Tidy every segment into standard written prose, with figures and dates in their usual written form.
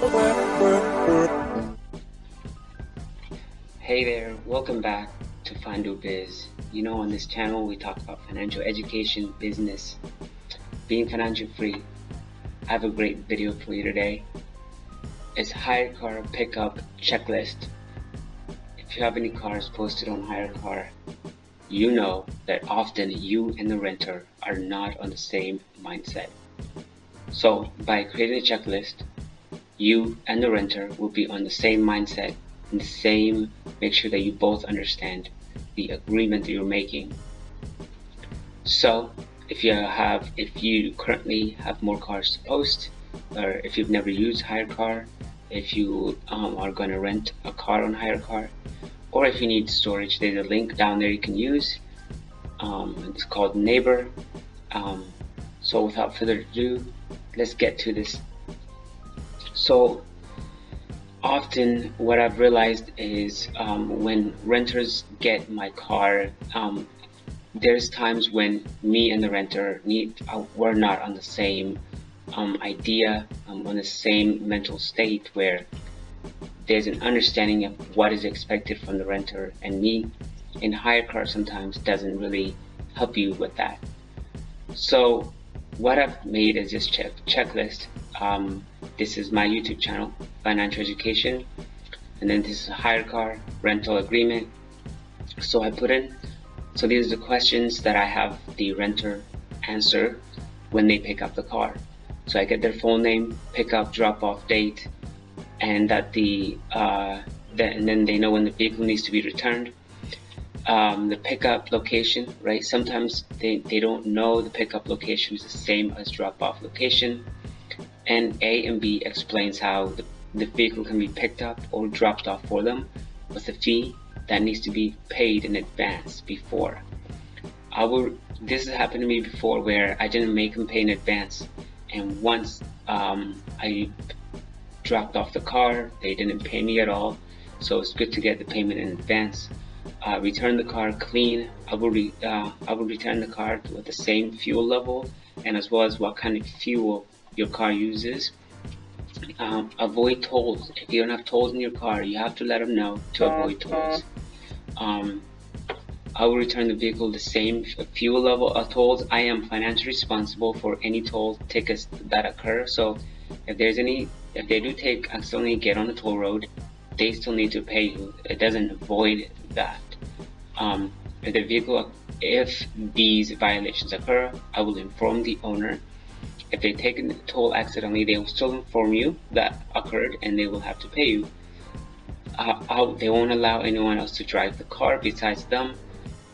Hey there, welcome back to Findo Biz. On this channel we talk about financial education, business, being financial free. I have a great video for you today. It's Hyrecar pickup checklist. If you have any cars posted on Hyrecar, you know that often you and the renter are not on the same mindset. So by creating a checklist, you and the renter will be on the same mindset and make sure that you both understand the agreement that you're making. So if you currently have more cars to post, or if you've never used Hyrecar, if you are going to rent a car on Hyrecar, or if you need storage, there's a link down there you can use. It's called Neighbor. So without further ado, let's get to this. So often what I've realized is when renters get my car, there's times when me and the renter we're not on the same idea, on the same mental state, where there's an understanding of what is expected from the renter, and me in Hyrecar sometimes doesn't really help you with that. So what I've made is this checklist. This is my YouTube channel, Financial Education, and then this is a Hyrecar rental agreement. So these are the questions that I have the renter answer when they pick up the car. So I get their full name, pickup, drop-off date, and that and then they know when the vehicle needs to be returned. The pickup location, right? Sometimes they don't know the pickup location is the same as drop-off location. And A and B explains how the vehicle can be picked up or dropped off for them with a fee that needs to be paid in advance before. This has happened to me before where I didn't make them pay in advance, and once I dropped off the car, they didn't pay me at all. So it's good to get the payment in advance. Return the car clean. I will return the car with the same fuel level, and as well as what kind of fuel your car uses. Avoid tolls. If you don't have tolls in your car, you have to let them know to avoid tolls. I will return the vehicle the same fuel level of tolls. I am financially responsible for any toll tickets that occur. So if they do accidentally get on the toll road, they still need to pay you. It doesn't avoid that. If these violations occur, I will inform the owner. If they take a toll accidentally, they will still inform you that occurred, and they will have to pay you. They won't allow anyone else to drive the car besides them.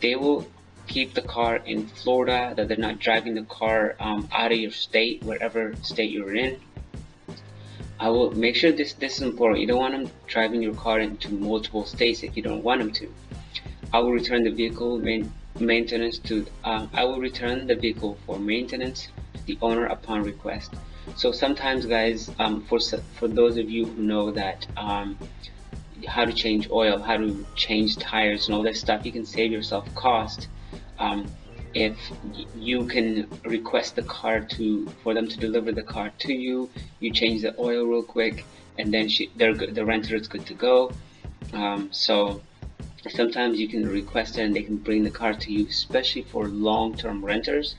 They will keep the car in Florida, that they're not driving the car out of your state, wherever state you're in. I will make sure this is important. You don't want them driving your car into multiple states if you don't want them to. I will return the vehicle maintenance to. I will return the vehicle for maintenance to the owner upon request. So sometimes, guys, for those of you who know that how to change oil, how to change tires, and all that stuff, you can save yourself cost. If you can request the car for them to deliver the car to you, you change the oil real quick, and then the renter is good to go. So sometimes you can request it and they can bring the car to you, especially for long-term renters.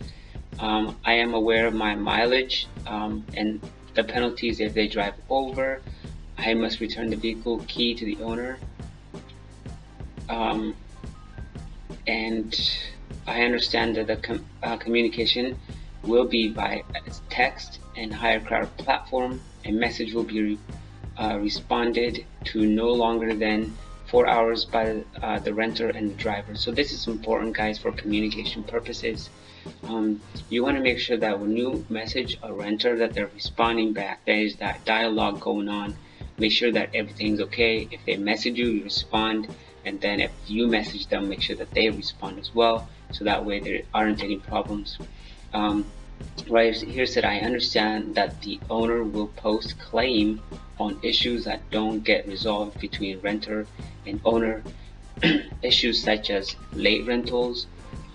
I am aware of my mileage and the penalties if they drive over. I must return the vehicle key to the owner. And I understand that the communication will be by text and Hyrecar platform. A message will be responded to no longer than 4 hours by the renter and the driver. So this is important, guys, for communication purposes. You want to make sure that when you message a renter that they're responding back, there is that dialogue going on. Make sure that everything's okay. If they message you, you respond, and then if you message them, make sure that they respond as well, so that way there aren't any problems. Right here said, I understand that the owner will post claim on issues that don't get resolved between renter and owner. Issues such as late rentals,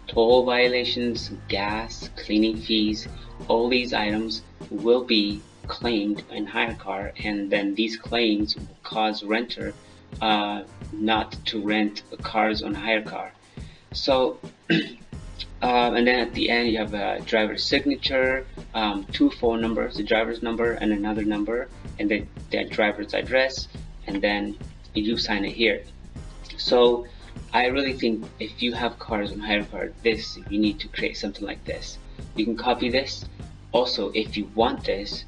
toll violations, gas, cleaning fees, all these items will be claimed in Hyrecar, and then these claims will cause renter not to rent cars on Hyrecar. So and then at the end you have a driver's signature, two phone numbers, the driver's number and another number, and then the driver's address, and then you sign it here. So I really think if you have cars on Hyrecar, you need to create something like this. You can copy this. Also, if you want this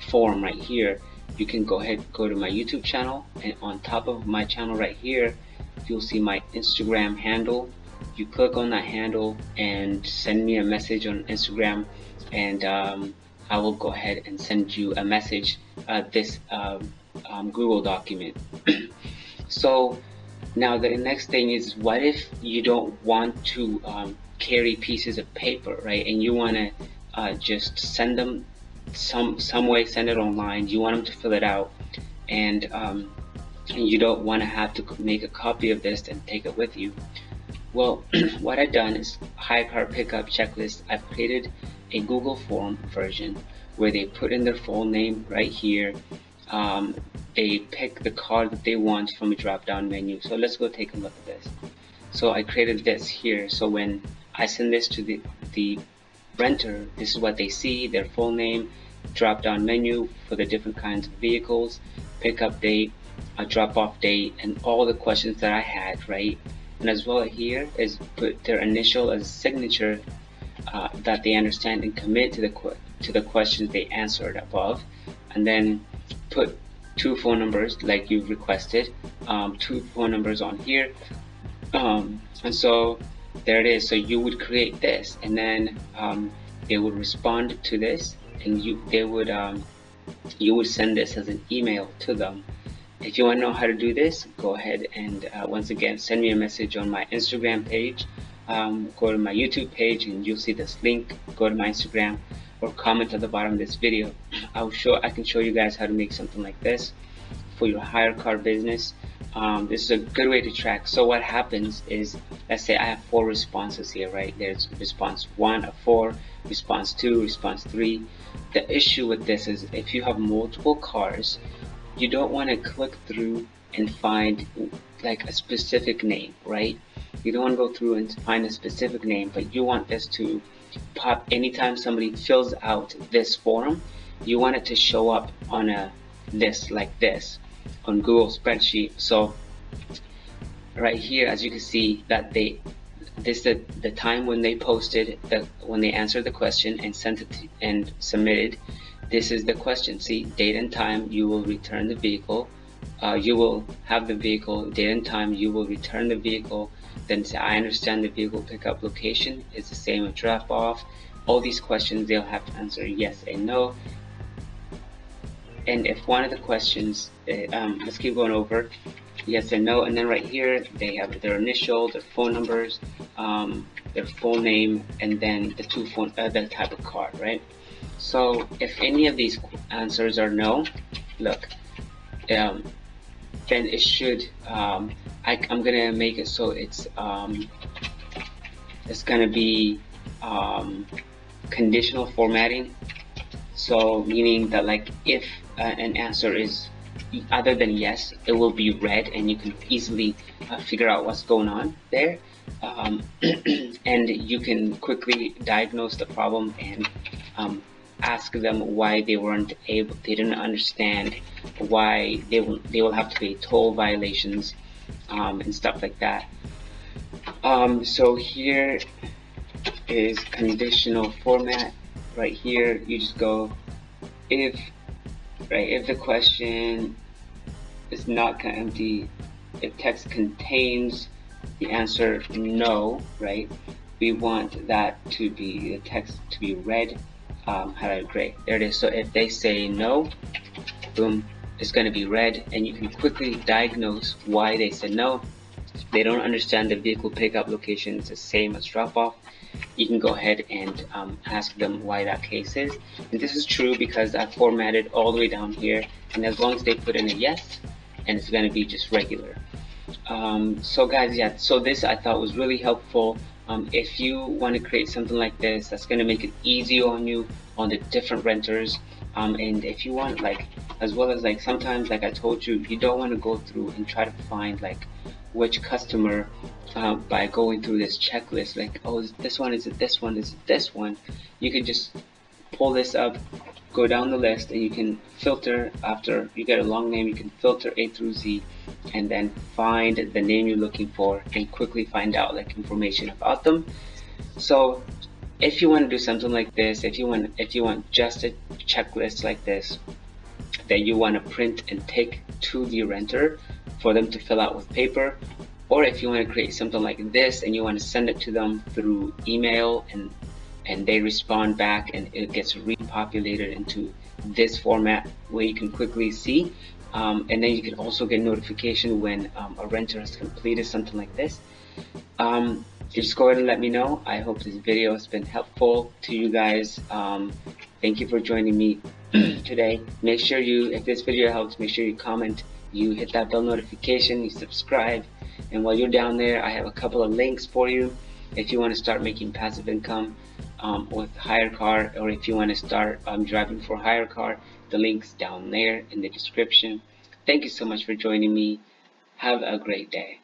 form right here, you can go to my YouTube channel, and on top of my channel right here, you'll see my Instagram handle. You click on that handle and send me a message on Instagram, and I will go ahead and send you a message, this Google document. So now the next thing is, what if you don't want to carry pieces of paper, right? And you want to just send them some way, send it online. You want them to fill it out, and you don't want to have to make a copy of this and take it with you. Well, what I've done is Hyrecar pickup checklist. I've created a Google form version where they put in their full name right here. They pick the car that they want from a drop-down menu. So let's go take a look at this. So I created this here. So when I send this to the renter, this is what they see: their full name, drop-down menu for the different kinds of vehicles, pickup date, a drop-off date, and all the questions that I had, right? And as well here is put their initial as signature that they understand and commit to the questions they answered above, and then put two phone numbers like you've requested, two phone numbers on here, and so there it is. So you would create this, and then they would respond to this, and you would send this as an email to them. If you want to know how to do this, go ahead and once again send me a message on my Instagram page. Go to my YouTube page and you'll see this link. Go to my Instagram or comment at the bottom of this video. I can show you guys how to make something like this for your Hyrecar business. This is a good way to track. So what happens is, let's say I have 4 responses here, right? There's response 1 of 4, response 2, response 3. The issue with this is if you have multiple cars, you don't want to click through and find like a specific name, right? You don't want to go through and find a specific name, but you want this to pop anytime somebody fills out this form. You want it to show up on a list like this on Google spreadsheet. So right here, as you can see, that this is the time when they posted, when they answered the question and sent it and submitted. This is the question. See, date and time, you will return the vehicle. You will have the vehicle, date and time, you will return the vehicle. Then say, I understand the vehicle pickup location is the same as drop off. All these questions, they'll have to answer yes and no. And if one of the questions, let's keep going over, yes and no, and then right here they have their initial, their phone numbers, their full name, and then the type of car, right? So if any of these answers are no, look, then it should, I'm gonna make it so it's gonna be conditional formatting. So meaning that, like, if an answer is other than yes, it will be red, and you can easily figure out what's going on there, and you can quickly diagnose the problem and ask them why they didn't understand why they will have to pay toll violations and stuff like that. So here is conditional format. Right here, you just go if the question is not empty, if text contains the answer no, right? We want that to be the text to be red, highlighted gray. There it is. So if they say no, boom, it's going to be red, and you can quickly diagnose why they said no. They don't understand the vehicle pickup location is the same as drop off. You can go ahead and ask them why that case is. And this is true because I formatted all the way down here, and as long as they put in a yes, and it's going to be just regular. So guys, yeah, so this I thought was really helpful. If you want to create something like this, that's going to make it easy on you, on the different renters. And if you want, like, as well as like sometimes, like I told you, you don't want to go through and try to find like which customer by going through this checklist, like, oh, is it this one, is it this one, is it this one. You can just pull this up, go down the list, and you can filter. After you get a long name, you can filter A through Z, and then find the name you're looking for and quickly find out like information about them. So if you want to do something like this, if you want just a checklist like this that you want to print and take to the renter for them to fill out with paper, or if you want to create something like this and you want to send it to them through email, and they respond back and it gets repopulated into this format where you can quickly see, and then you can also get notification when a renter has completed something like this. Just go ahead and let me know. I hope this video has been helpful to you guys. Thank you for joining me today. Make sure you, if this video helps, make sure you comment, you hit that bell notification, you subscribe. And while you're down there, I have a couple of links for you. If you want to start making passive income with Hyrecar, or if you want to start driving for Hyrecar, the link's down there in the description. Thank you so much for joining me. Have a great day.